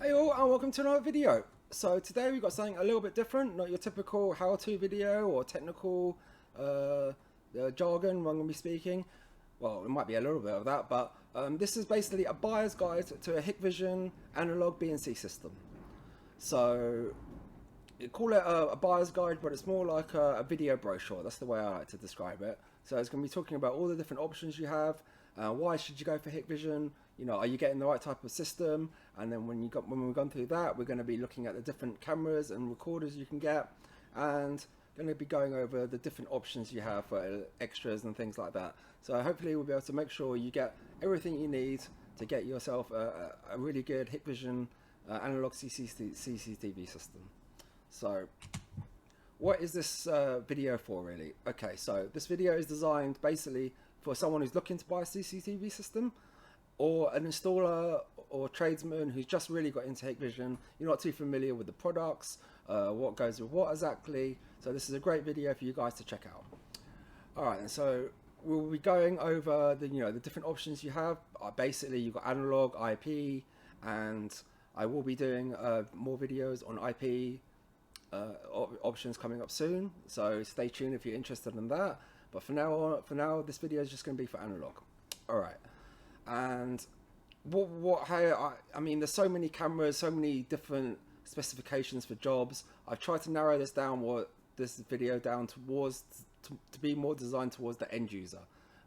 Hey all, and welcome to another video. So today we've got something a little bit different, not your typical how-to video or technical jargon I'm going to be speaking. Well, it might be a little bit of that, but this is basically a buyer's guide to a Hikvision analog BNC system. So you call it a buyer's guide, but it's more like a video brochure. That's the way I like to describe it. So it's going to be talking about all the different options you have. Why should you go for Hikvision? You know, are you getting the right type of system? And then when we've gone through that, we're going to be looking at the different cameras and recorders you can get, and going to be going over the different options you have for extras and things like that. So hopefully we'll be able to make sure you get everything you need to get yourself a really good Hikvision analog CCTV system. So what is this video for really? Okay, so this video is designed basically for someone who's looking to buy a CCTV system, or an installer or tradesman who's just really got into Hikvision. You're not too familiar with the products, what goes with what exactly. So this is a great video for you guys to check out. All right, and so we'll be going over the the different options you have. Basically, you've got analog, IP, and I will be doing more videos on IP options coming up soon. So stay tuned if you're interested in that. But for now, this video is just going to be for analog. All right. And I mean, there's so many cameras, so many different specifications for jobs. I've tried to narrow this down, this video down towards to be more designed towards the end user.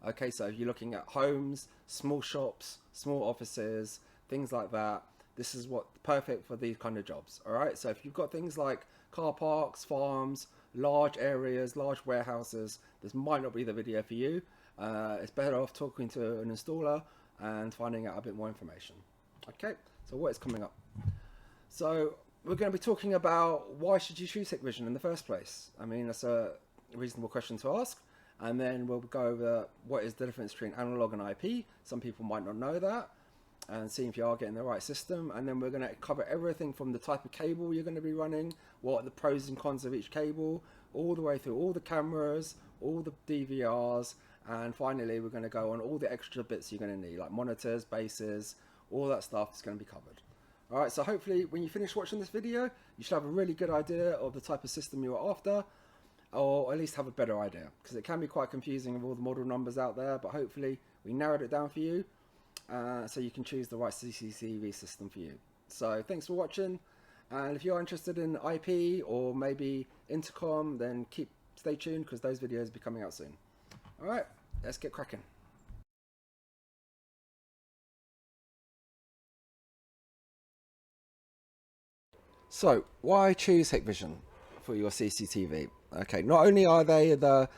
Okay, so if you're looking at homes, small shops, small offices, things like that, this is what perfect for these kind of jobs. All right, so if you've got things like car parks, farms, large areas, large warehouses, this might not be the video for you. It's better off talking to an installer and finding out a bit more information. Okay, so what is coming up? So we're going to be talking about why should you choose Hikvision in the first place. I mean, that's a reasonable question to ask. And then we'll go over what is the difference between analog and IP. Some people might not know that, and see if you are getting the right system. And then we're going to cover everything from the type of cable you're going to be running, what are the pros and cons of each cable, all the way through all the cameras, all the DVRs, and finally we're going to go on all the extra bits you're going to need, like monitors, bases, all that stuff is going to be covered. All right, so hopefully when you finish watching this video, you should have a really good idea of the type of system you're after, or at least have a better idea, because it can be quite confusing with all the model numbers out there. But hopefully we narrowed it down for you, so you can choose the right CCTV system for you. So thanks for watching, and if you're interested in IP or maybe intercom, then stay tuned, because those videos will be coming out soon. All right, let's get cracking. So why choose Hikvision for your CCTV? Okay, not only are they the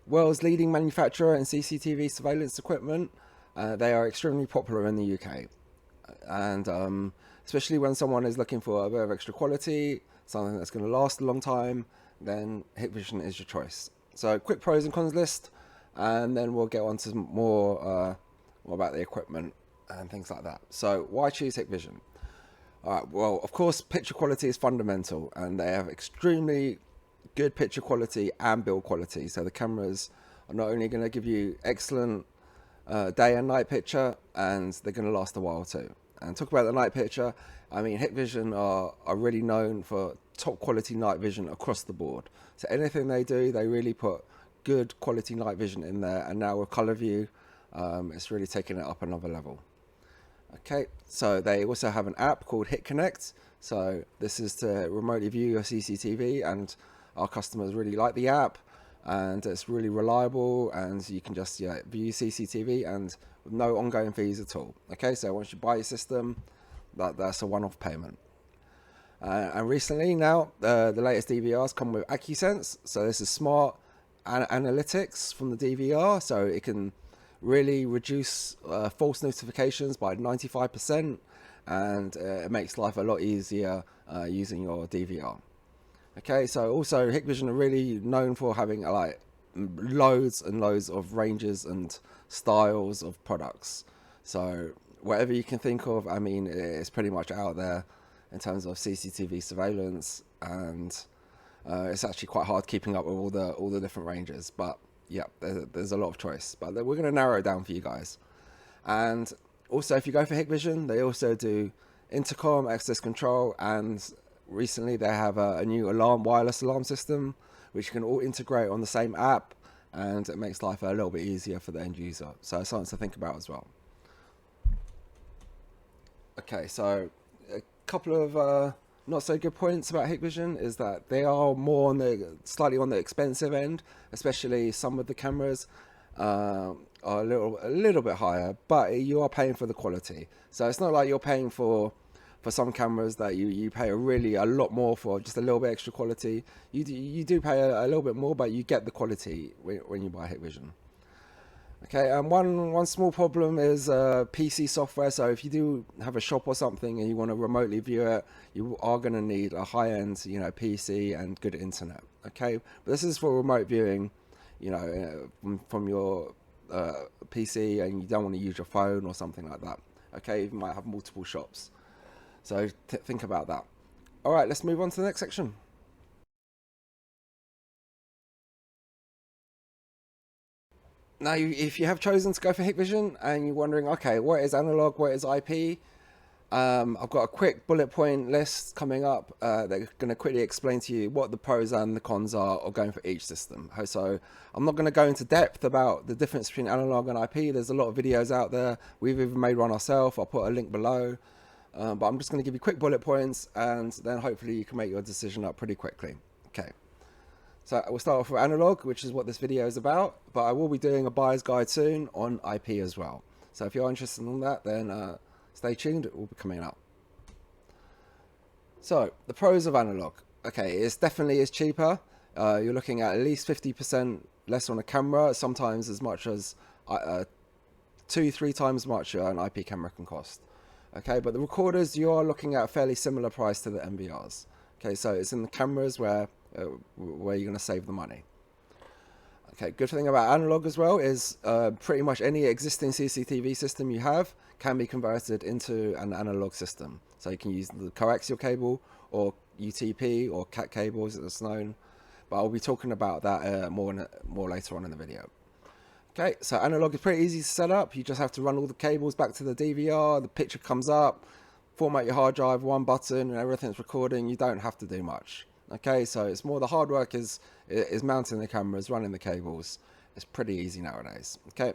world's leading manufacturer in CCTV surveillance equipment, they are extremely popular in the UK. And especially when someone is looking for a bit of extra quality, something that's going to last a long time, then Hikvision is your choice. So quick pros and cons list, and then we'll get on to more about the equipment and things like that. So why choose Hikvision? Well, of course, picture quality is fundamental, and they have extremely good picture quality and build quality. So the cameras are not only going to give you excellent day and night picture, and they're going to last a while too. And talk about the night picture, I mean, Hikvision are really known for top quality night vision across the board. So anything they do, they really put good quality night vision in there, and now with color view, it's really taking it up another level. Okay, so they also have an app called HitConnect. So this is to remotely view your CCTV, and our customers really like the app, and it's really reliable, and you can just view CCTV and with no ongoing fees at all. Okay, so once you buy your system, that's a one-off payment. And recently now, the latest DVRs come with AccuSense. So this is smart analytics from the DVR, so it can really reduce false notifications by 95%, and it makes life a lot easier using your DVR. Okay, so also Hikvision are really known for having like loads and loads of ranges and styles of products. So whatever you can think of, I mean, it's pretty much out there in terms of CCTV surveillance, and it's actually quite hard keeping up with all the different ranges. But yeah, there's a lot of choice, but we're going to narrow it down for you guys. And also, if you go for Hikvision, they also do intercom, access control, and recently they have a new wireless alarm system, which you can all integrate on the same app, and it makes life a little bit easier for the end user. So it's something to think about as well. Okay, so a couple of not so good points about Hikvision is that they are more on the slightly on the expensive end, especially some of the cameras are a little bit higher, but you are paying for the quality. So it's not like you're paying for some cameras that you pay a lot more for just a little bit extra quality. You do pay a little bit more, but you get the quality when you buy Hikvision. Okay, and one small problem is PC software. So if you do have a shop or something and you want to remotely view it, you are going to need a high-end, PC and good internet. Okay, but this is for remote viewing, from your PC, and you don't want to use your phone or something like that. Okay, you might have multiple shops. So think about that. All right, let's move on to the next section. Now, if you have chosen to go for Hikvision and you're wondering, okay, what is analog, what is IP? I've got a quick bullet point list coming up that are going to quickly explain to you what the pros and the cons are of going for each system. So I'm not going to go into depth about the difference between analog and IP. There's a lot of videos out there. We've even made one ourselves. I'll put a link below. But I'm just going to give you quick bullet points, and then hopefully you can make your decision up pretty quickly. Okay. So we'll start off with analog, which is what this video is about, but I will be doing a buyer's guide soon on IP as well. So if you're interested in that, then stay tuned, it will be coming up. So the pros of analog. Okay, it definitely is cheaper. You're looking at least 50% less on a camera, sometimes as much as 2-3 times much an IP camera can cost. Okay, but the recorders, you are looking at a fairly similar price to the MVRs. Okay, so it's in the cameras where you're going to save the money. Okay, good thing about analog as well is pretty much any existing CCTV system you have can be converted into an analog system. So you can use the coaxial cable or UTP or CAT cables as it's known, but I'll be talking about that more later on in the video. Okay, so analog is pretty easy to set up. You just have to run all the cables back to the DVR, the picture comes up, format your hard drive, one button, and everything's recording. You don't have to do much. Okay, so it's more the hard work is mounting the cameras, running the cables. It's pretty easy nowadays. Okay,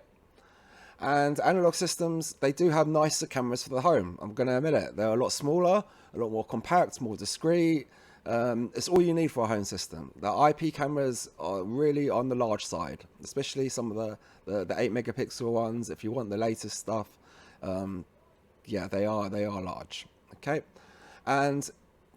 and analog systems, they do have nicer cameras for the home. I'm going to admit it. They're a lot smaller, a lot more compact, more discreet. It's all you need for a home system. The IP cameras are really on the large side, especially some of the 8 megapixel ones. If you want the latest stuff, yeah, they are large. Okay,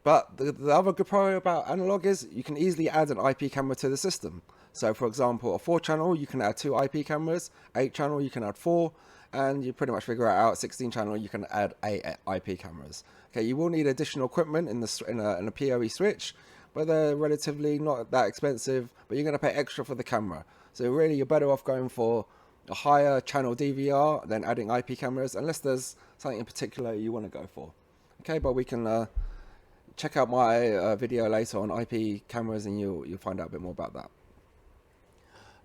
but the other good pro about analog is you can easily add an IP camera to the system. So for example, a 4-channel, you can add 2 IP cameras, 8-channel, you can add 4, and you pretty much figure it out. 16-channel, you can add 8 IP cameras. Okay, you will need additional equipment in a PoE switch, but they're relatively not that expensive, but you're going to pay extra for the camera. So really, you're better off going for a higher channel DVR than adding IP cameras, unless there's something in particular you want to go for. Okay, but we can check out my video later on IP cameras, and you'll find out a bit more about that.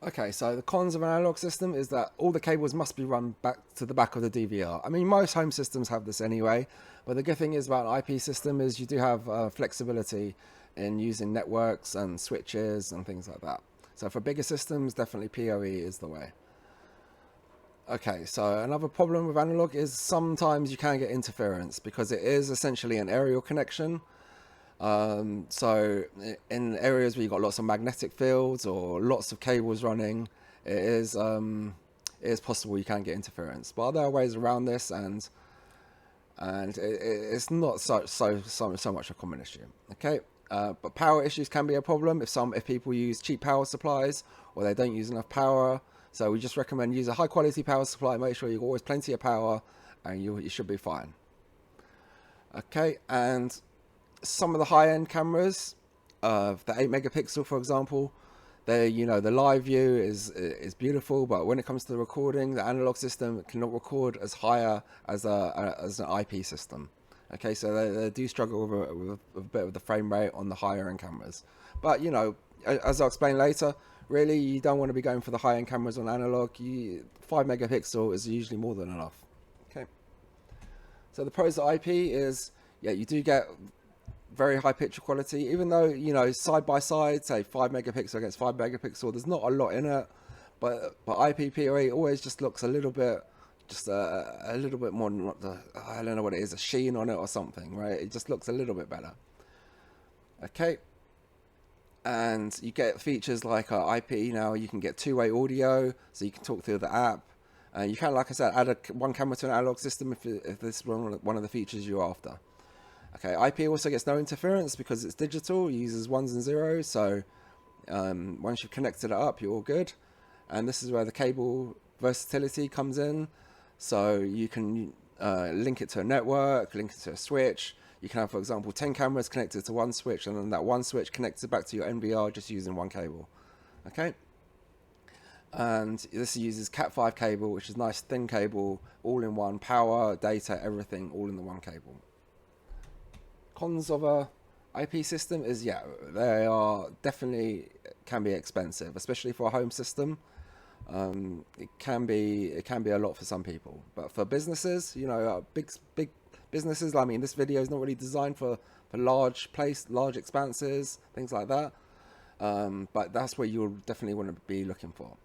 Okay, so the cons of an analog system is that all the cables must be run back to the back of the DVR. I mean, most home systems have this anyway, but the good thing is about an IP system is you do have flexibility in using networks and switches and things like that. So for bigger systems, definitely PoE is the way. Okay, so another problem with analog is sometimes you can get interference because it is essentially an aerial connection. So in areas where you've got lots of magnetic fields or lots of cables running, it is possible you can get interference. But there are ways around this, and it's not so much a common issue. Okay, but power issues can be a problem if people use cheap power supplies or they don't use enough power. So we just recommend use a high quality power supply. Make sure you've always plenty of power, and you should be fine. Okay, and some of the high-end cameras, the 8 megapixel, for example, the live view is beautiful, but when it comes to the recording, the analog system cannot record as higher as an IP system. Okay, so they do struggle with a bit of the frame rate on the higher end cameras. But as I'll explain later, really you don't want to be going for the high-end cameras on analog. 5 megapixel is usually more than enough. Okay. So the pros of IP is, yeah, you do get very high picture quality, even though, you know, side by side, say 5 megapixel against 5 megapixel, there's not a lot in it, but IP PoE always just looks a little bit, just a little bit more, I don't know what it is, a sheen on it or something, right? It just looks a little bit better. Okay. And you get features like IP now. You can get two-way audio, so you can talk through the app. And you can, like I said, add one camera to an analog system if this is one of the features you're after. Okay, IP also gets no interference because it's digital. It uses ones and zeros, so once you've connected it up, you're all good. And this is where the cable versatility comes in. So you can link it to a network, link it to a switch. You can have, for example, 10 cameras connected to one switch, and then that one switch connected back to your NVR just using one cable. Okay. And this uses Cat5 cable, which is nice thin cable, all in one, power, data, everything, all in the one cable. Cons of a IP system is, yeah, they are definitely can be expensive, especially for a home system. It can be a lot for some people, but for businesses, you know, big businesses. I mean, this video is not really designed for large expanses, things like that. But that's what you'll definitely want to be looking for.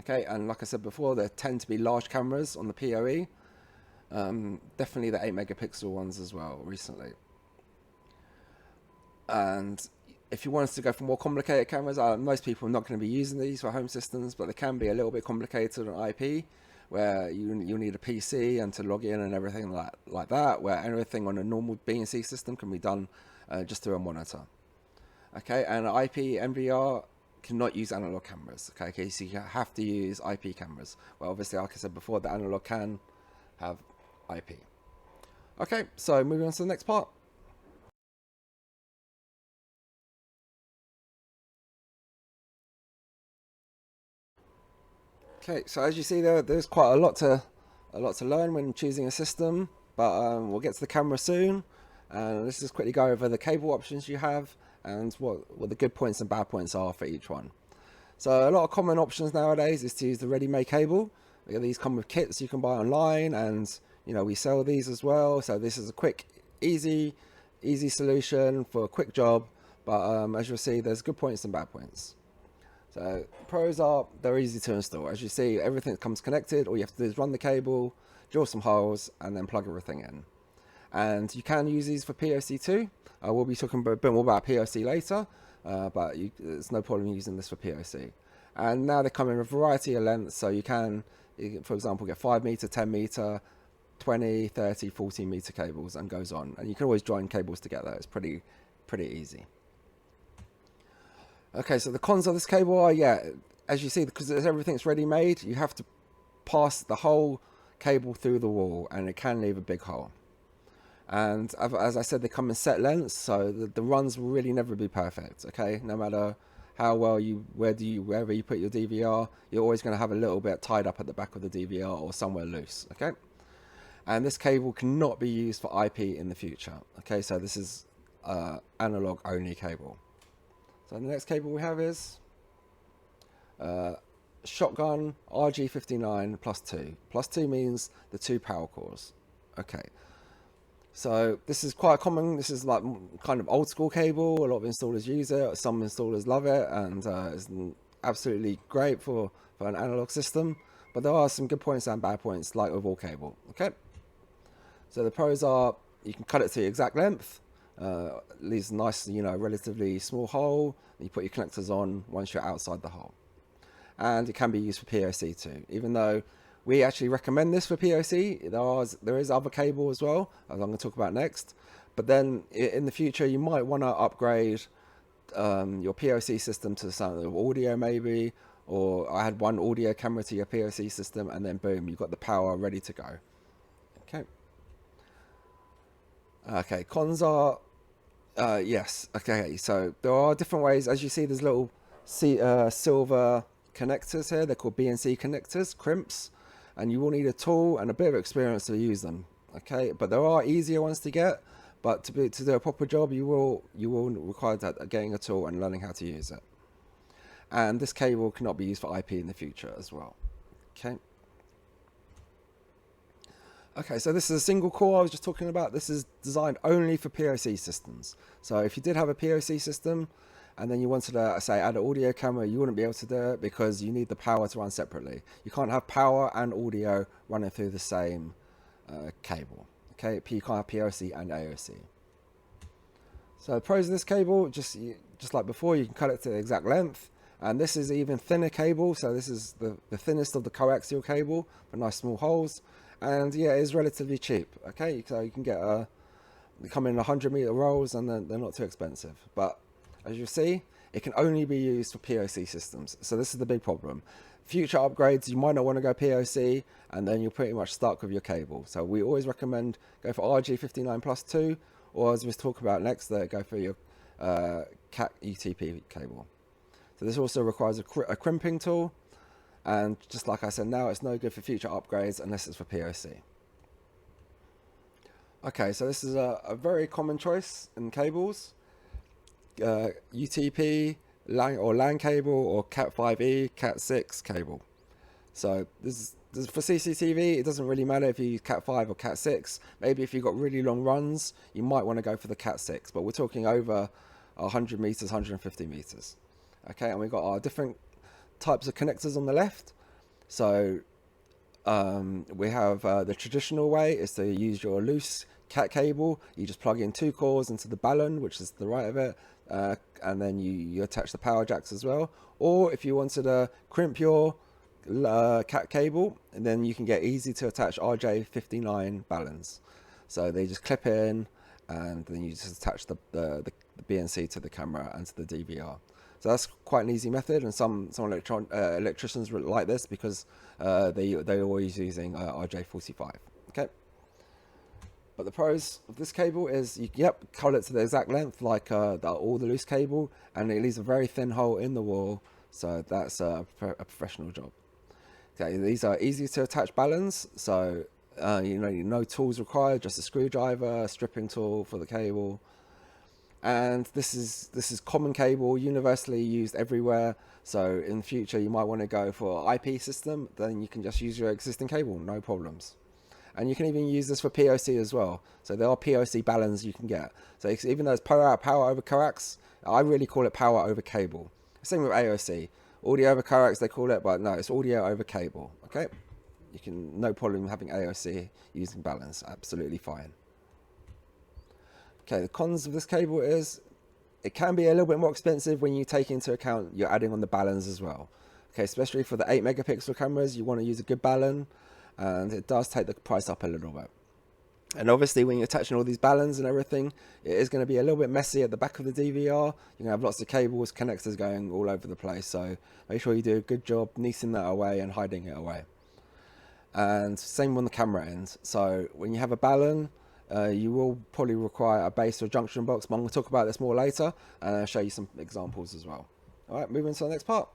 Okay, and like I said before, there tend to be large cameras on the PoE. Definitely the 8 megapixel ones as well recently. And if you want us to go for more complicated cameras, most people are not going to be using these for home systems, but they can be a little bit complicated on IP, where you'll need a PC and to log in and everything like that, where everything on a normal BNC system can be done just through a monitor. Okay, and IP NVR cannot use analog cameras. Okay, so you have to use IP cameras. Well, obviously, like I said before, the analog can have IP. Okay, so moving on to the next part. Okay, so as you see there's quite a lot to learn when choosing a system, but we'll get to the camera soon, and let's just quickly go over the cable options you have and what the good points and bad points are for each one. So a lot of common options nowadays is to use the ready-made cable. These come with kits you can buy online, and you know, we sell these as well. So this is a quick, easy solution for a quick job, but as you'll see, there's good points and bad points. So pros are they're easy to install. As you see, everything comes connected. All you have to do is run the cable, drill some holes, and then plug everything in. And you can use these for PoC too. We'll be talking a bit more about PoC later, but there's no problem using this for PoC. And now they come in a variety of lengths, so you can, for example, get 5 meter, 10 meter, 20, 30, 40 meter cables, and goes on. And you can always join cables together. It's pretty easy. Okay, so the cons of this cable are, yeah, as you see, because everything's ready-made, you have to pass the whole cable through the wall, and it can leave a big hole. And as I said, they come in set lengths, so the runs will really never be perfect. Okay, no matter how well wherever you put your DVR, you're always going to have a little bit tied up at the back of the DVR or somewhere loose. Okay, and this cable cannot be used for IP in the future. Okay, so this is analog only cable. So the next cable we have is shotgun RG59 plus 2. Plus 2 means the 2 power cores. Okay. So this is quite common. This is like kind of old school cable. A lot of installers use it. Some installers love it, and it's absolutely great for an analog system. But there are some good points and bad points, like with all cable. Okay. So the pros are you can cut it to the exact length. Leaves a nice, you know, relatively small hole. You put your connectors on once you're outside the hole, and it can be used for PoC too. Even though we actually recommend this for PoC, there is other cable as well, as I'm going to talk about next. But then in the future, you might want to upgrade your PoC system to something with audio maybe, or I had one audio camera to your PoC system, and then boom, you've got the power ready to go. Okay. Okay, cons are, yes, okay, so there are different ways. As you see, there's little silver connectors here. They're called BNC connectors, crimps, and you will need a tool and a bit of experience to use them. Okay, but there are easier ones to get, but to do a proper job, you will require getting a tool and learning how to use it. And this cable cannot be used for IP in the future as well. Okay. Okay, so this is a single core I was just talking about. This is designed only for POC systems. So if you did have a POC system and then you wanted to, say, add an audio camera, you wouldn't be able to do it because you need the power to run separately. You can't have power and audio running through the same cable. Okay, you can't have POC and AOC. So the pros of this cable, just like before, you can cut it to the exact length. And this is even thinner cable, so this is the thinnest of the coaxial cable for nice small holes. And yeah, it is relatively cheap. Okay, so you can get they come in 100-meter rolls, and they're not too expensive. But as you see, it can only be used for POC systems. So this is the big problem. Future upgrades, you might not want to go POC, and then you're pretty much stuck with your cable. So we always recommend go for RG59+2, or as we talk about next, go for your CAT UTP cable. So this also requires a crimping tool, and just like I said, now it's no good for future upgrades unless it's for POC. Okay, so this is a very common choice in cables. UTP, LAN cable, or Cat5e, Cat6 cable. So this for CCTV, it doesn't really matter if you use Cat5 or Cat6. Maybe if you've got really long runs, you might want to go for the Cat6, but we're talking over 100 meters, 150 meters. Okay, and we've got our different types of connectors on the left. So we have the traditional way is to use your loose cat cable. You just plug in 2 cores into the balun, which is the right of it, and then you attach the power jacks as well. Or if you wanted to crimp your cat cable, and then you can get easy to attach RJ59 baluns. So they just clip in, and then you just attach the BNC to the camera and to the DVR. So that's quite an easy method, and some electricians like this because they're always using RJ45. Okay. But the pros of this cable is you cut it to the exact length like all the loose cable, and it leaves a very thin hole in the wall. So that's a professional job. Okay, these are easy to attach baluns. So no tools required, just a screwdriver, a stripping tool for the cable. And this is common cable, universally used everywhere. So in the future you might want to go for IP system, then you can just use your existing cable, no problems. And you can even use this for POC as well. So there are POC baluns you can get. So even though it's power over coax, I really call it power over cable. Same with AOC, audio over coax they call it, but no, it's audio over cable. Okay, you can no problem having AOC using baluns, absolutely fine. Okay, the cons of this cable is it can be a little bit more expensive when you take into account you're adding on the baluns as well. Okay, especially for the 8 megapixel cameras, you want to use a good balun, and it does take the price up a little bit. And obviously when you're attaching all these baluns and everything, it is going to be a little bit messy at the back of the DVR. You're going to have lots of cables, connectors going all over the place, so make sure you do a good job neating that away and hiding it away. And same on the camera end. So when you have a balun, you will probably require a base or junction box, but I'm going to talk about this more later, and I'll show you some examples as well. Alright, moving to the next part.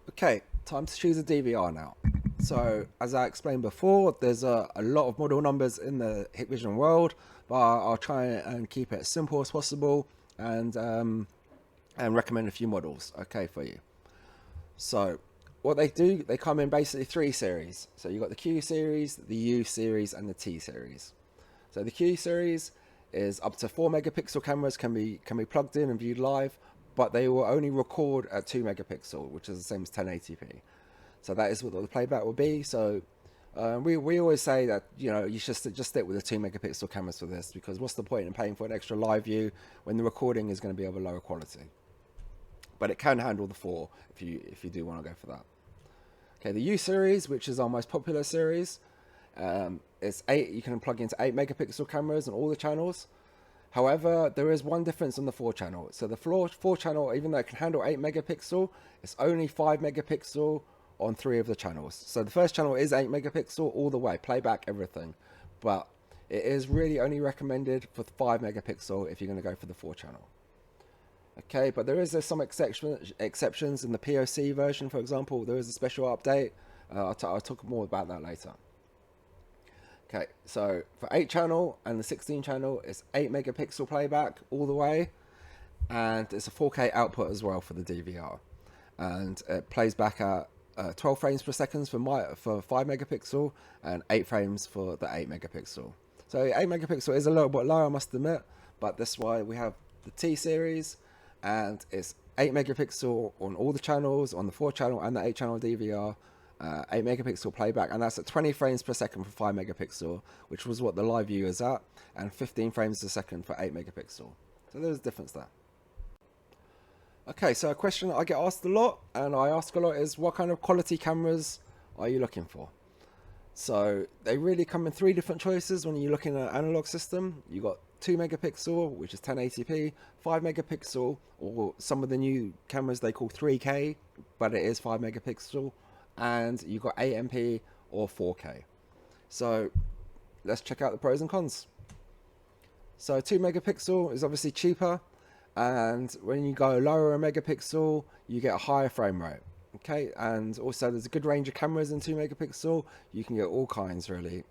Okay, time to choose a DVR now. So as I explained before, there's a lot of model numbers in the Hikvision world, but I'll try and keep it as simple as possible, and recommend a few models, okay, for you. So what they do, they come in basically 3 series. So you've got the Q series, the U series, and the T series. So the Q series is up to 4 megapixel cameras can be plugged in and viewed live, but they will only record at 2 megapixel, which is the same as 1080p. So that is what the playback will be. So we always say that you should just stick with the 2 megapixel cameras for this, because what's the point in paying for an extra live view when the recording is going to be of a lower quality? But it can handle the 4 if you do want to go for that. Okay, the U series, which is our most popular series, it's 8. You can plug into 8 megapixel cameras on all the channels. However, there is one difference on the 4 channel. So the 4 channel, even though it can handle 8 megapixel, it's only 5 megapixel on 3 of the channels. So the first channel is 8 megapixel all the way, playback, everything. But it is really only recommended for 5 megapixel if you're going to go for the 4 channel. Okay, but there's some exceptions in the POC version, for example. There is a special update. I'll talk more about that later. Okay, so for 8 channel and the 16 channel, it's 8 megapixel playback all the way. and it's a 4K output as well for the DVR, and it plays back at 12 frames per second for 5 megapixel and 8 frames for the 8 megapixel. So 8 megapixel is a little bit low, I must admit, but that's why we have the T series, and it's 8 megapixel on all the channels, on the 4 channel and the 8 channel DVR, 8 megapixel playback, and that's at 20 frames per second for 5 megapixel, which was what the live view is at, and 15 frames a second for 8 megapixel. So there's a difference there. Okay, so a question I get asked a lot, and I ask a lot, is what kind of quality cameras are you looking for? So they really come in 3 different choices when you're looking at an analog system. You got 2 megapixel, which is 1080p, 5 megapixel, or some of the new cameras they call 3K, but it is 5 megapixel, and you've got 8MP or 4K. So let's check out the pros and cons. So 2 megapixel is obviously cheaper, and when you go lower a megapixel, you get a higher frame rate. Okay, and also there's a good range of cameras in 2 megapixel. You can get all kinds really.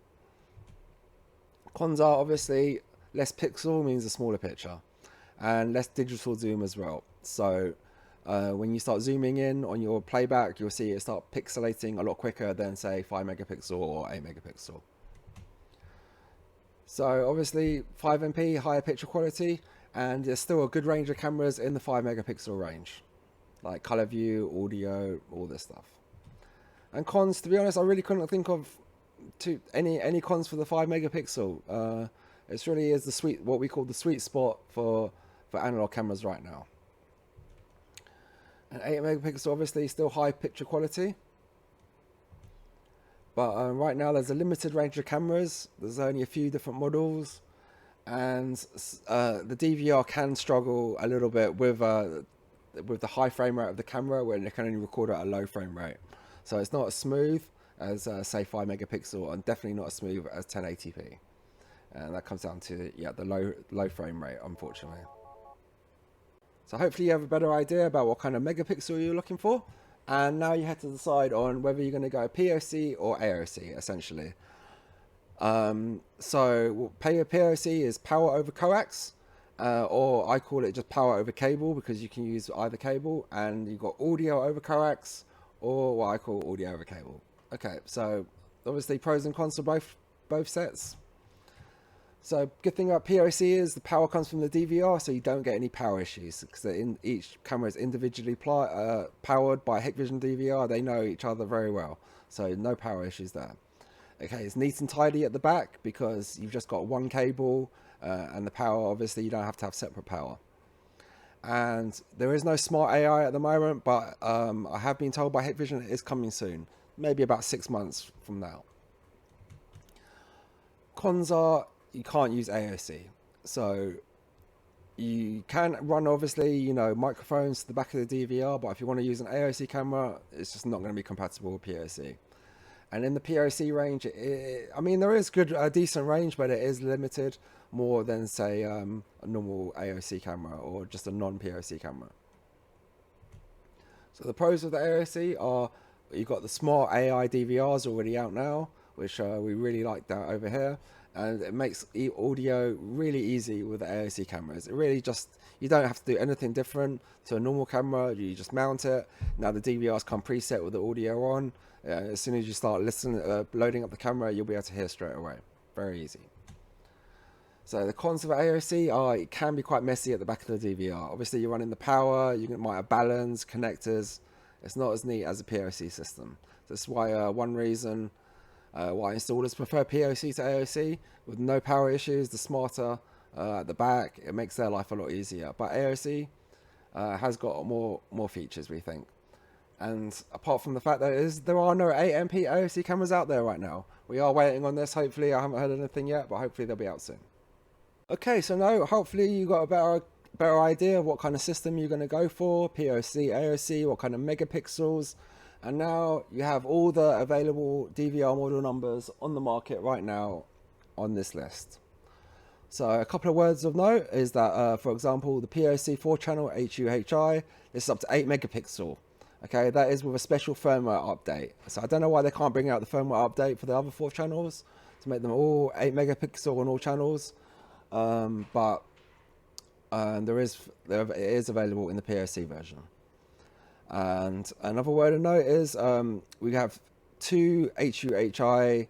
Cons are obviously less pixel means a smaller picture, and less digital zoom as well. So when you start zooming in on your playback, you'll see it start pixelating a lot quicker than say 5 megapixel or 8 megapixel. So obviously 5MP, higher picture quality, and there's still a good range of cameras in the 5 megapixel range, like color view, audio, all this stuff. And cons, to be honest, I really couldn't think of any cons for the 5 megapixel. It really is what we call the sweet spot for analog cameras right now. And 8 megapixel obviously still high picture quality, but right now there's a limited range of cameras. There's only a few different models, and the DVR can struggle a little bit with the high frame rate of the camera, when it can only record at a low frame rate. So it's not as smooth as say 5 megapixel, and definitely not as smooth as 1080p. And that comes down to the low frame rate, unfortunately. So hopefully you have a better idea about what kind of megapixel you're looking for, and now you have to decide on whether you're going to go PoC or AoC, essentially. So PoC is power over coax, or I call it just power over cable, because you can use either cable, and you've got audio over coax, or what I call audio over cable. Okay, so obviously pros and cons for both sets. So good thing about PoC is the power comes from the DVR, so you don't get any power issues, because each camera is individually powered by Hikvision DVR. They know each other very well, so no power issues there. Okay, it's neat and tidy at the back because you've just got one cable, and the power, obviously you don't have to have separate power. And there is no smart AI at the moment, but I have been told by Hikvision it is coming soon, maybe about 6 months from now. Cons are you can't use AoC, so you can run obviously microphones to the back of the DVR, but if you want to use an AoC camera, it's just not going to be compatible with PoC. And in the PoC range, I mean, there is a decent range, but it is limited more than say a normal AoC camera or just a non-PoC camera. So the pros of the AoC are you've got the smart AI DVRs already out now, which we really like that over here. And it makes audio really easy with the AoC cameras. It really you don't have to do anything different to a normal camera. You just mount it. Now the DVRs come preset with the audio on. As soon as you start loading up the camera, you'll be able to hear straight away. Very easy. So the cons of AoC are it can be quite messy at the back of the DVR. Obviously you're running the power, you might have balance, connectors. It's not as neat as a PoC system. That's why one reason why installers prefer PoC to AoC. With no power issues, the smarter at the back, it makes their life a lot easier. But AoC has got more features, we think. And apart from the fact that there are no 8MP AoC cameras out there right now. We are waiting on this, hopefully. I haven't heard anything yet, but hopefully they'll be out soon. Okay, so now hopefully you got a better idea of what kind of system you're going to go for, PoC, AoC, what kind of megapixels. And now you have all the available DVR model numbers on the market right now on this list. So a couple of words of note is that, for example, the PoC 4-channel HUHI, this is up to 8 megapixel. Okay, that is with a special firmware update. So I don't know why they can't bring out the firmware update for the other 4 channels to make them all 8 megapixel on all channels. But and it is available in the POC version. And another word of note is we have two HUHI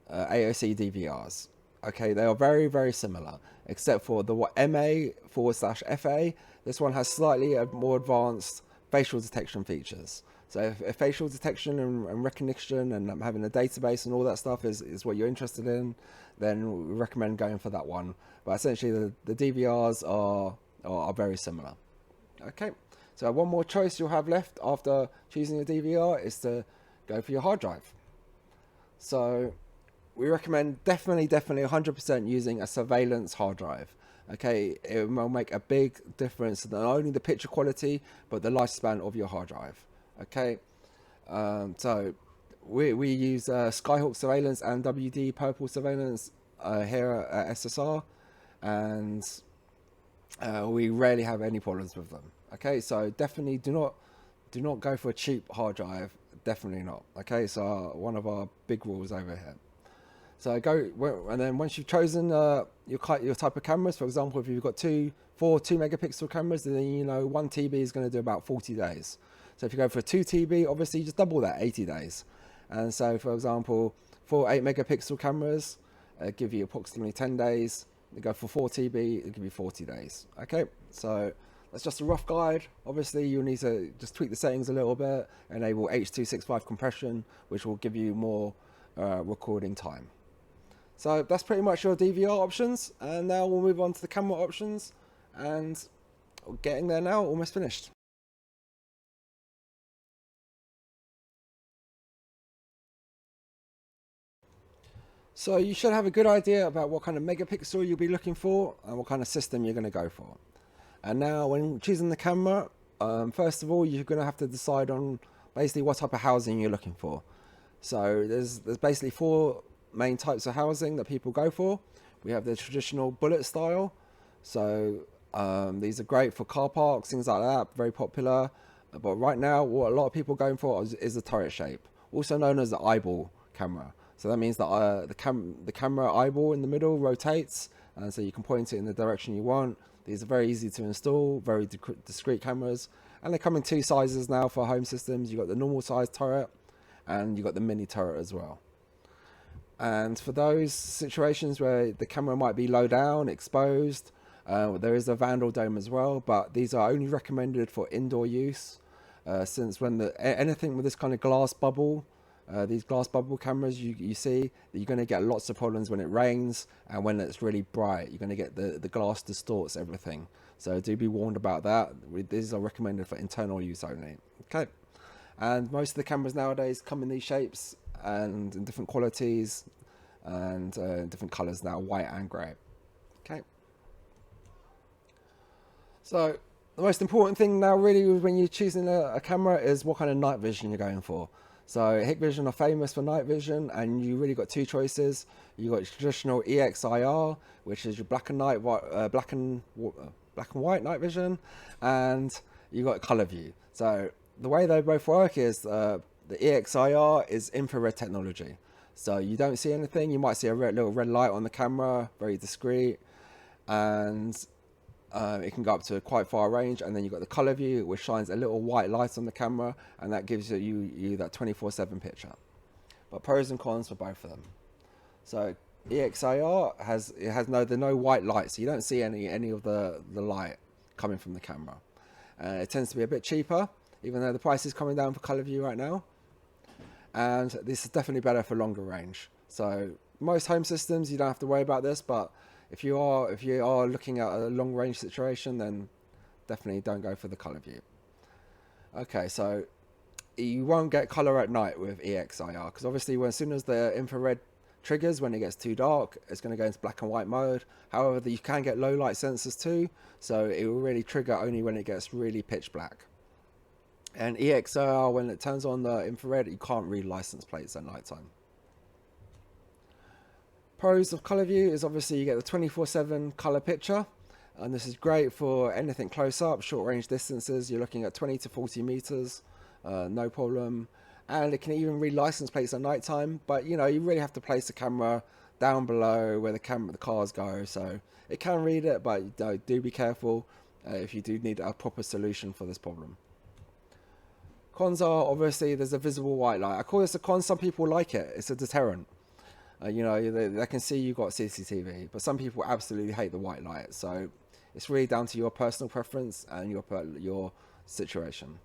AOC DVRs. Okay, they are very, very similar, except for the MA/FA. This one has slightly more advanced facial detection features. So if facial detection and recognition and having a database and all that stuff is what you're interested in, then we recommend going for that one. But essentially the DVRs are very similar. Okay, so one more choice you'll have left after choosing a DVR is to go for your hard drive. So we recommend definitely 100% using a surveillance hard drive. Okay, it will make a big difference to not only the picture quality but the lifespan of your hard drive. Okay, so we use Skyhawk surveillance and WD Purple surveillance here at SSR, and we rarely have any problems with them. Okay, so definitely do not go for a cheap hard drive. Definitely not. Okay, so one of our big rules over here. So and then once you've chosen your type of cameras, for example, if you've got four 2 megapixel cameras, then you know 1 TB is going to do about 40 days. So if you go for a 2 TB, obviously you just double that, 80 days. And so, for example, 4 8 megapixel cameras give you approximately 10 days. You go for 4 TB, it'll give you 40 days. Okay, so that's just a rough guide. Obviously, you'll need to just tweak the settings a little bit, enable H.265 compression, which will give you more recording time. So that's pretty much your DVR options, and now we'll move on to the camera options, and getting there now, almost finished. So you should have a good idea about what kind of megapixel you'll be looking for and what kind of system you're going to go for. And now when choosing the camera, first of all, you're going to have to decide on basically what type of housing you're looking for. So there's basically 4 main types of housing that people go for. We have the traditional bullet style. So these are great for car parks, things like that, very popular. But right now, what a lot of people are going for is the turret shape, also known as the eyeball camera. So that means that the camera eyeball in the middle rotates, and so you can point it in the direction you want. These are very easy to install, very discreet cameras, and they come in 2 sizes now for home systems. You've got the normal size turret, and you've got the mini turret as well. And for those situations where the camera might be low down, exposed, there is a vandal dome as well, but these are only recommended for indoor use, since when anything with this kind of glass bubble, these glass bubble cameras, you see that you're going to get lots of problems when it rains and when it's really bright. You're going to get the glass distorts everything. So do be warned about that. These are recommended for internal use only. Okay, and most of the cameras nowadays come in these shapes and in different qualities and different colors now, white and gray. Okay, so the most important thing now really when you're choosing a camera is what kind of night vision you're going for. So Hikvision are famous for night vision, and you really got 2 choices. You got traditional EXIR, which is your black and white night vision, and you got color view. So the way they both work is the EXIR is infrared technology. So you don't see anything. You might see a little red light on the camera, very discreet, and it can go up to quite far range. And then you've got the color view, which shines a little white light on the camera, and that gives you that 24/7 picture. But pros and cons for both of them. So EXIR has no white light, so you don't see any of the light coming from the camera. It tends to be a bit cheaper, even though the price is coming down for color view right now. And this is definitely better for longer range. So most home systems you don't have to worry about this, but if you are looking at a long range situation, then definitely don't go for the color view. Okay, so you won't get color at night with EXIR, because obviously as soon as the infrared triggers, when it gets too dark, it's going to go into black and white mode. However, you can get low light sensors too, so it will really trigger only when it gets really pitch black. And EXIR, when it turns on the infrared, you can't read license plates at night time. Pros of color view is obviously you get the 24/7 color picture, and this is great for anything close up, short range distances. You're looking at 20 to 40 meters, no problem. And it can even read license plates at night time, but you really have to place the camera down below where the cars go, so it can read it, but do be careful if you do need a proper solution for this problem. Cons are, obviously, there's a visible white light. I call this a con. Some people like it. It's a deterrent. You know, they can see you've got CCTV, but some people absolutely hate the white light. So it's really down to your personal preference and your situation.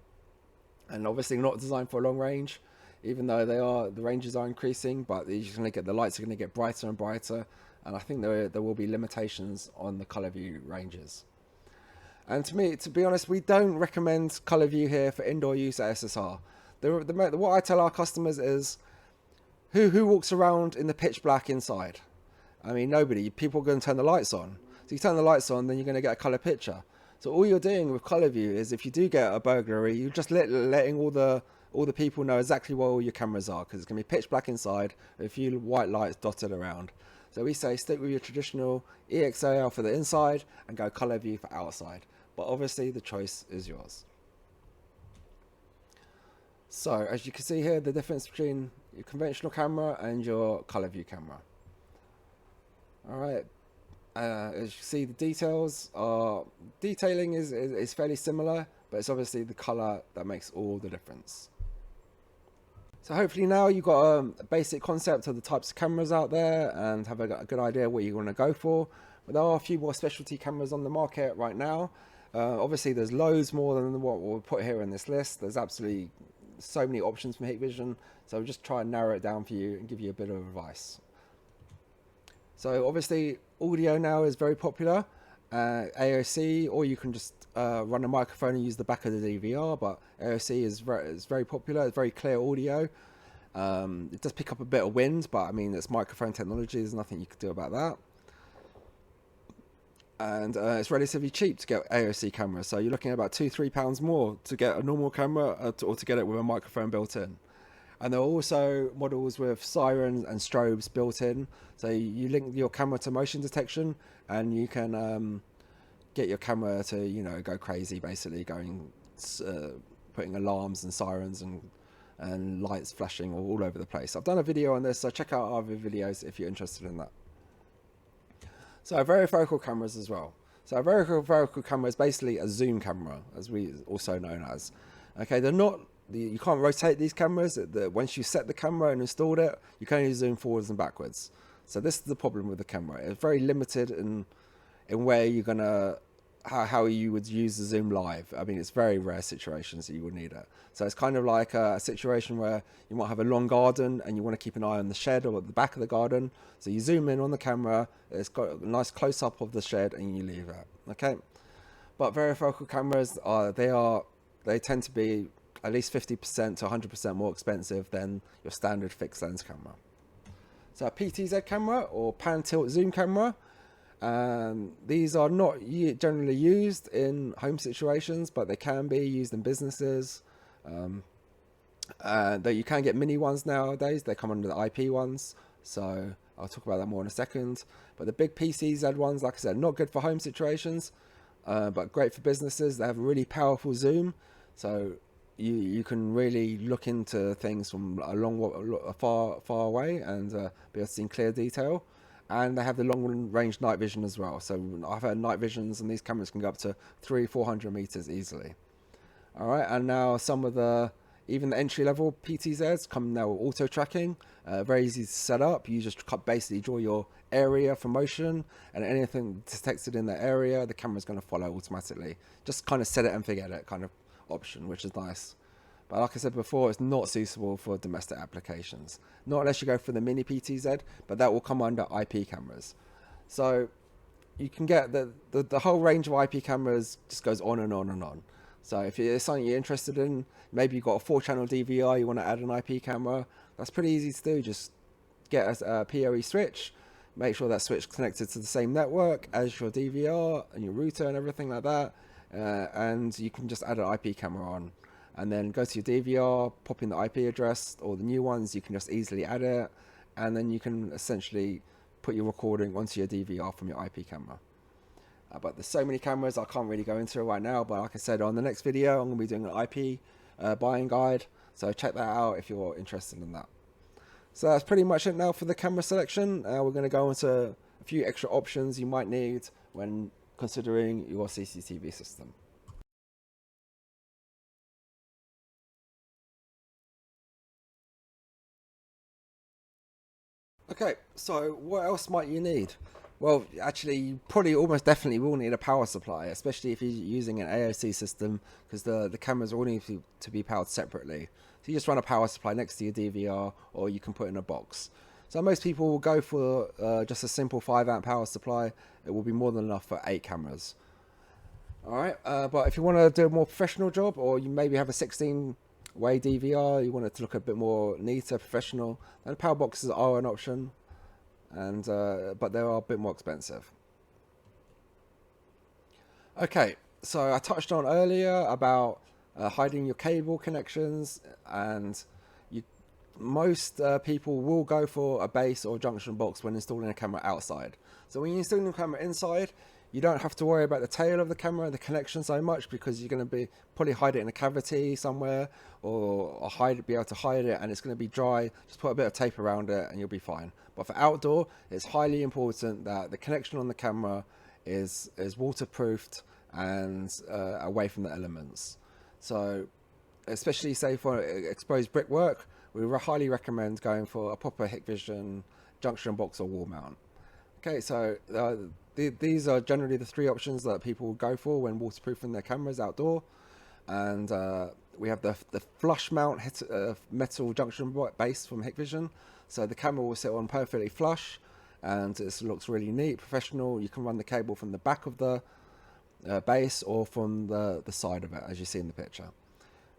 And obviously not designed for long range, even though the ranges are increasing, but you're just going to get, the lights are going to get brighter and brighter. And I think there will be limitations on the color view ranges. And to be honest, we don't recommend color view here for indoor use at SSR. What I tell our customers is, who walks around in the pitch black inside? I mean, nobody. People are going to turn the lights on. So you turn the lights on, then you're going to get a color picture. So all you're doing with color view is, if you do get a burglary, you're just letting all the people know exactly where all your cameras are, because it's going to be pitch black inside with a few white lights dotted around. So we say stick with your traditional EXAL for the inside and go color view for outside. But obviously the choice is yours. So as you can see here, the difference between your conventional camera and your color view camera. All right. As you see, the detailing is fairly similar, but it's obviously the color that makes all the difference. So hopefully now you've got a basic concept of the types of cameras out there and have a good idea what you want to go for. But there are a few more specialty cameras on the market right now. Obviously there's loads more than what we'll put here in this list. There's absolutely so many options from Hikvision, so we'll just try and narrow it down for you and give you a bit of advice. So obviously audio now is very popular, AOC, or you can just run a microphone and use the back of the DVR, but AOC is very popular. It's very clear audio. It does pick up a bit of wind, but I mean, it's microphone technology, there's nothing you can do about that. And it's relatively cheap to get AOC cameras, so you're looking at about £2-3 more to get a normal camera or to get it with a microphone built in. And there are also models with sirens and strobes built in, so you link your camera to motion detection, and you can get your camera to, you know, go crazy, basically putting alarms and sirens and lights flashing all over the place. I've done a video on this, so check out our other videos if you're interested in that. So varifocal cameras as well. So a varifocal camera is basically a zoom camera, as we also known as. Okay, they're not. You can't rotate these cameras. Once you set the camera and installed it, you can only zoom forwards and backwards. So this is the problem with the camera. It's very limited in where you're gonna how you would use the zoom live. I mean, it's very rare situations that you would need it. So it's kind of like a situation where you might have a long garden and you want to keep an eye on the shed or at the back of the garden. So you zoom in on the camera, it's got a nice close up of the shed, and you leave it. Okay, but varifocal cameras they tend to be at least 50% to 100% more expensive than your standard fixed lens camera. So a PTZ camera, or pan tilt zoom camera, these are not generally used in home situations, but they can be used in businesses. Though you can get mini ones nowadays, they come under the IP ones, so I'll talk about that more in a second. But the big PCZ ones, like I said, not good for home situations, but great for businesses. They have a really powerful zoom, so you can really look into things from a far away and be able to see in clear detail. And they have the long range night vision as well. So I've had night visions, and these cameras can go up to 300-400 meters easily. All right, and now some of even the entry level PTZs come now with auto tracking. Very easy to set up. You just basically draw your area for motion, and anything detected in that area, the camera's going to follow automatically. Just kind of set it and forget it kind of option, which is nice. But like I said before, it's not suitable for domestic applications. Not unless you go for the mini PTZ, but that will come under IP cameras. So you can get the whole range of IP cameras just goes on and on and on. So if it's something you're interested in, maybe you've got a 4-channel DVR, you want to add an IP camera, that's pretty easy to do. Just get a PoE switch, make sure that switch is connected to the same network as your DVR and your router and everything like that, and you can just add an IP camera on. And then go to your DVR, pop in the IP address, or the new ones, you can just easily add it, and then you can essentially put your recording onto your DVR from your IP camera. But there's so many cameras, I can't really go into it right now, but like I said, on the next video, I'm going to be doing an IP buying guide, so check that out if you're interested in that. So that's pretty much it now for the camera selection. We're going to go into a few extra options you might need when considering your CCTV system. Okay, so what else might you need? Well, actually, you probably almost definitely will need a power supply, especially if you're using an AOC system, because the cameras all need to be powered separately. So you just run a power supply next to your DVR, or you can put in a box. So most people will go for just a simple 5 amp power supply. It will be more than enough for 8 cameras. Alright, but if you want to do a more professional job, or you maybe have a 16-way DVR, you want it to look a bit more neater, professional, then power boxes are an option, and but they are a bit more expensive. Okay, so I touched on earlier about hiding your cable connections, and most people will go for a base or junction box when installing a camera outside. So when you're installing a camera inside, you don't have to worry about the tail of the camera and the connection so much, because you're going to probably hide it in a cavity somewhere, or be able to hide it, and it's going to be dry. Just put a bit of tape around it and you'll be fine. But for outdoor, it's highly important that the connection on the camera is waterproofed and away from the elements. So especially say for exposed brickwork, we highly recommend going for a proper Hikvision junction box or wall mount. Okay, so these are generally the 3 options that people will go for when waterproofing their cameras outdoor. And we have the flush mount metal junction base from Hikvision. So the camera will sit on perfectly flush, and it looks really neat, professional. You can run the cable from the back of the base or from the side of it, as you see in the picture.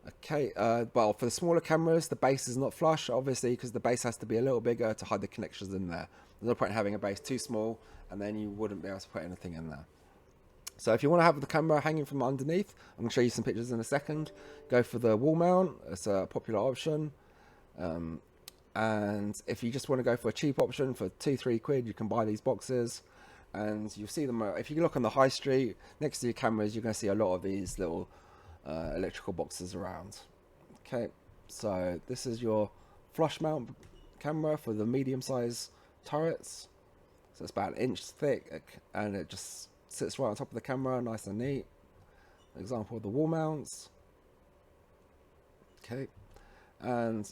Okay, well, for the smaller cameras, the base is not flush, obviously, because the base has to be a little bigger to hide the connections in there. There's no point in having a base too small, and then you wouldn't be able to put anything in there. So if you want to have the camera hanging from underneath, I'm going to show you some pictures in a second. Go for the wall mount. It's a popular option. And if you just want to go for a cheap option for 2-3 quid, you can buy these boxes. And you'll see them, if you look on the high street, next to your cameras, you're going to see a lot of these little electrical boxes around. Okay, so this is your flush mount camera for the medium size turrets. So it's about 1 inch thick, and it just sits right on top of the camera, nice and neat. Example of the wall mounts. Okay, and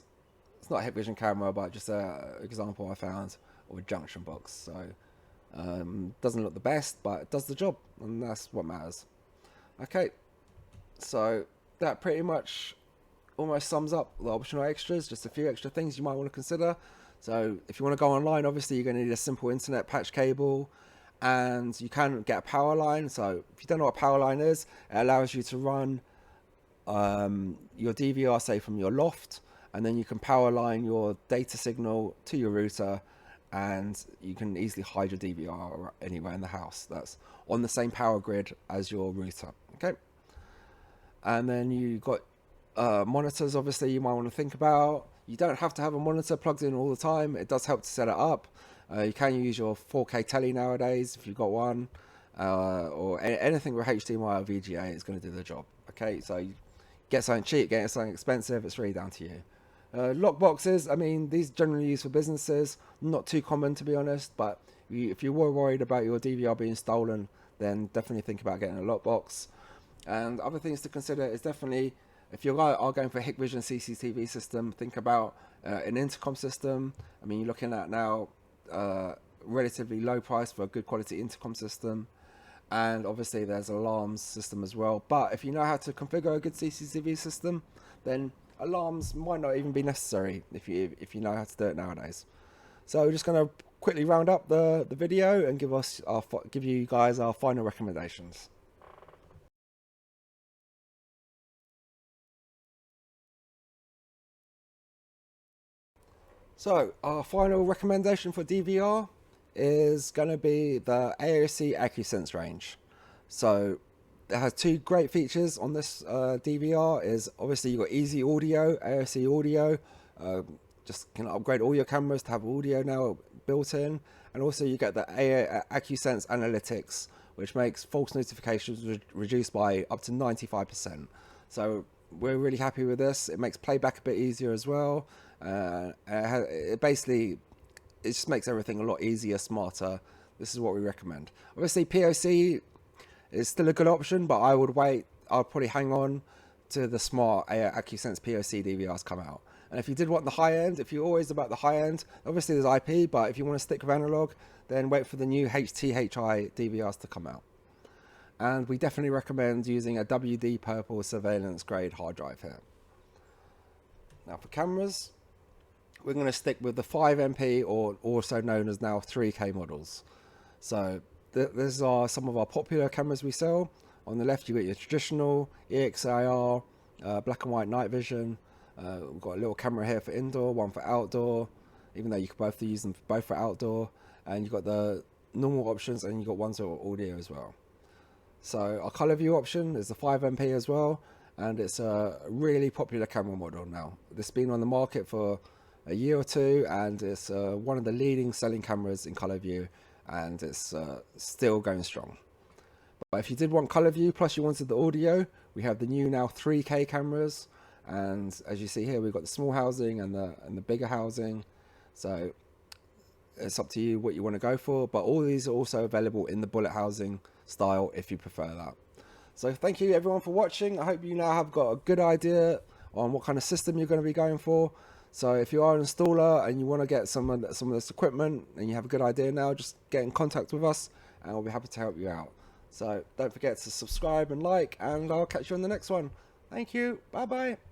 it's not a Hikvision camera, but just an example I found of a junction box. So doesn't look the best, but it does the job, and that's what matters. Okay, so that pretty much almost sums up the optional extras. Just a few extra things you might want to consider. So if you want to go online, obviously you're going to need a simple internet patch cable, and you can get a power line. So if you don't know what a power line is, it allows you to run your DVR, say, from your loft, and then you can power line your data signal to your router, and you can easily hide your DVR anywhere in the house that's on the same power grid as your router. Okay, and then you got monitors, obviously, you might want to think about. You don't have to have a monitor plugged in all the time. It does help to set it up. You can use your 4K telly nowadays if you've got one, or anything with HDMI or VGA is going to do the job. Okay, so you get something cheap, get something expensive, it's really down to you. Lock boxes, I mean, these are generally used for businesses, not too common to be honest, but if you were worried about your DVR being stolen, then definitely think about getting a lock box. And other things to consider is definitely, if you are going for a Hikvision CCTV system, think about an intercom system. I mean, you're looking at now relatively low price for a good quality intercom system, and obviously there's alarms system as well. But if you know how to configure a good CCTV system, then alarms might not even be necessary if you know how to do it nowadays. So we're just going to quickly round up the video and give you guys our final recommendations. So our final recommendation for DVR is going to be the AOC AccuSense range. So it has 2 great features on this DVR. Is obviously you've got easy audio, AOC audio. Just can upgrade all your cameras to have audio now built in, and also you get the AccuSense analytics, which makes false notifications reduced by up to 95%. So we're really happy with this. It makes playback a bit easier as well. It just makes everything a lot easier, smarter. This is what we recommend. Obviously, POC is still a good option, but I would wait. I'll probably hang on to the smart AccuSense POC DVRs come out. And if you did want the high end, if you're always about the high end, obviously there's IP, but if you want to stick with analog, then wait for the new HTHI DVRs to come out. And we definitely recommend using a WD Purple surveillance grade hard drive here. Now for cameras, we're going to stick with the 5MP, or also known as now 3K models. So these are some of our popular cameras we sell. On the left, you got your traditional EXIR, black and white night vision. We've got a little camera here for indoor, one for outdoor, even though you can both use them both for outdoor. And you've got the normal options, and you've got ones for audio as well. So our color view option is the 5MP as well, and it's a really popular camera model now. This has been on the market for a year or two, and it's one of the leading selling cameras in color view, and it's still going strong. But if you did want color view plus you wanted the audio, we have the new now 3K cameras, and as you see here, we've got the small housing and the bigger housing. So it's up to you what you want to go for, but all these are also available in the bullet housing style if you prefer that. So thank you everyone for watching. I hope you now have got a good idea on what kind of system you're going to be going for. So if you are an installer and you want to get some of this equipment and you have a good idea now, just get in contact with us and we'll be happy to help you out. So don't forget to subscribe and like, and I'll catch you on the next one. Thank you. Bye bye.